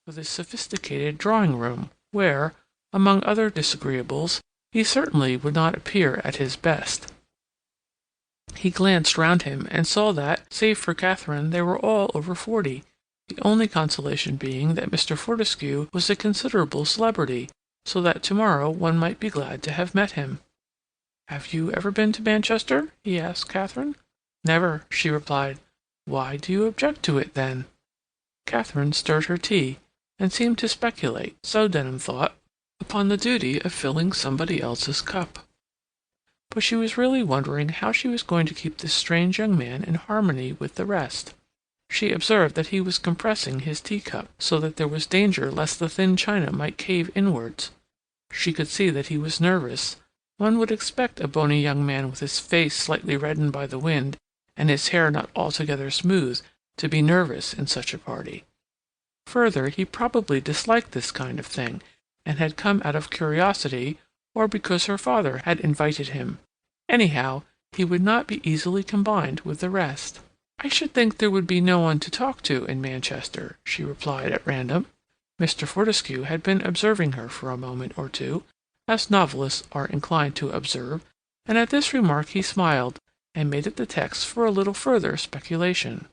for the sophisticated drawing-room, where, among other disagreeables, he certainly would not appear at his best. He glanced round him, and saw that, save for Katharine, they were all over 40, the only consolation being that Mr. Fortescue was a considerable celebrity, so that tomorrow one might be glad to have met him. "Have you ever been to Manchester?" he asked Katharine. "Never," she replied. "Why do you object to it, then?" Katharine stirred her tea, and seemed to speculate, so Denham thought, upon the duty of filling somebody else's cup. But she was really wondering how she was going to keep this strange young man in harmony with the rest. She observed that he was compressing his teacup, so that there was danger lest the thin china might cave inwards. She could see that he was nervous. One would expect a bony young man with his face slightly reddened by the wind, and his hair not altogether smooth, to be nervous in such a party. Further, he probably disliked this kind of thing, and had come out of curiosity, or because her father had invited him. Anyhow, he would not be easily combined with the rest. "I should think there would be no one to talk to in Manchester," she replied at random. Mr. Fortescue had been observing her for a moment or two, as novelists are inclined to observe, and at this remark he smiled, and made it the text for a little further speculation.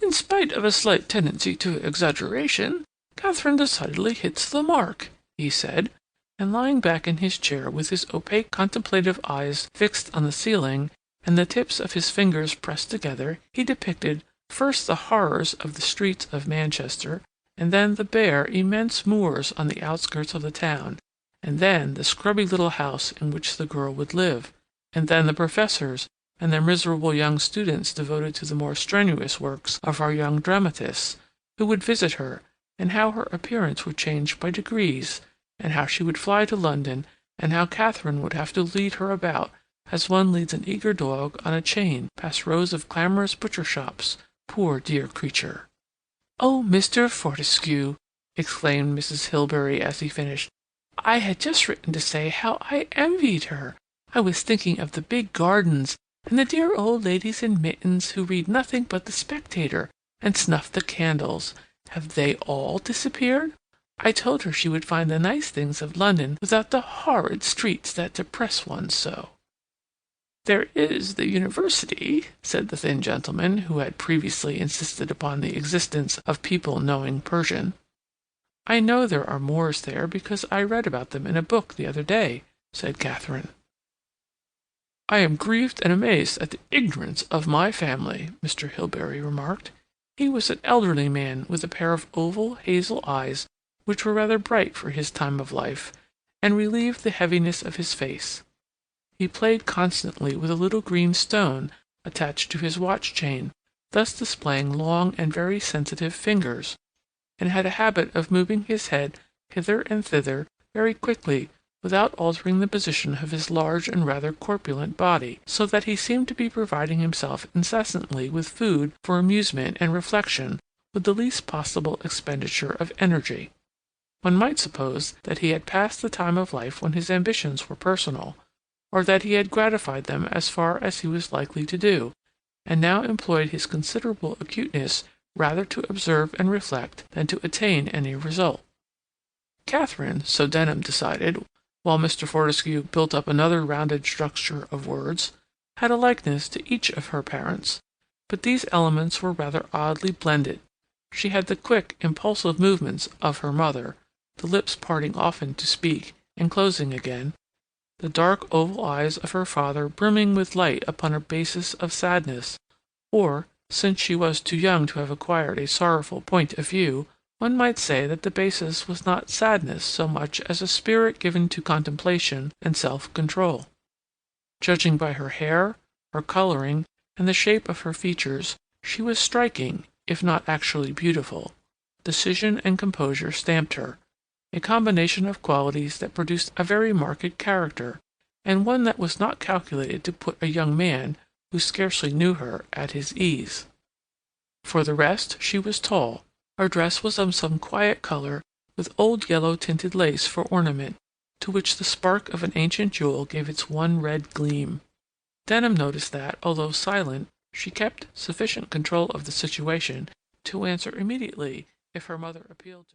"In spite of a slight tendency to exaggeration, Katharine decidedly hits the mark," he said, and lying back in his chair with his opaque contemplative eyes fixed on the ceiling, and the tips of his fingers pressed together, he depicted first the horrors of the streets of Manchester, and then the bare, immense moors on the outskirts of the town, and then the scrubby little house in which the girl would live, and then the professors and their miserable young students devoted to the more strenuous works of our young dramatists, who would visit her, and how her appearance would change by degrees, and how she would fly to London, and how Katharine would have to lead her about, as one leads an eager dog on a chain past rows of clamorous butcher shops, poor dear creature. "Oh, Mr. Fortescue!" exclaimed Mrs. Hilbery as he finished. "I had just written to say how I envied her. I was thinking of the big gardens, and the dear old ladies in mittens who read nothing but the Spectator, and snuff the candles. Have they all disappeared? I told her she would find the nice things of London without the horrid streets that depress one so." "There is the university," said the thin gentleman, who had previously insisted upon the existence of people knowing Persian. "I know there are moors there because I read about them in a book the other day," said Katharine. "I am grieved and amazed at the ignorance of my family," Mr. Hilbery remarked. He was an elderly man with a pair of oval hazel eyes which were rather bright for his time of life, and relieved the heaviness of his face. He played constantly with a little green stone attached to his watch-chain, thus displaying long and very sensitive fingers, and had a habit of moving his head hither and thither very quickly, without altering the position of his large and rather corpulent body, so that he seemed to be providing himself incessantly with food for amusement and reflection with the least possible expenditure of energy. One might suppose that he had passed the time of life when his ambitions were personal, or that he had gratified them as far as he was likely to do, and now employed his considerable acuteness rather to observe and reflect than to attain any result. Katharine, so Denham decided, while Mr. Fortescue built up another rounded structure of words, had a likeness to each of her parents, but these elements were rather oddly blended. She had the quick, impulsive movements of her mother, the lips parting often to speak and closing again, the dark oval eyes of her father brimming with light upon a basis of sadness, or, since she was too young to have acquired a sorrowful point of view, one might say that the basis was not sadness so much as a spirit given to contemplation and self-control. Judging by her hair, her coloring, and the shape of her features, she was striking, if not actually beautiful. Decision and composure stamped her, a combination of qualities that produced a very marked character, and one that was not calculated to put a young man, who scarcely knew her, at his ease. For the rest, she was tall. Her dress was of some quiet color, with old yellow-tinted lace for ornament, to which the spark of an ancient jewel gave its one red gleam. Denham noticed that, although silent, she kept sufficient control of the situation to answer immediately if her mother appealed to her.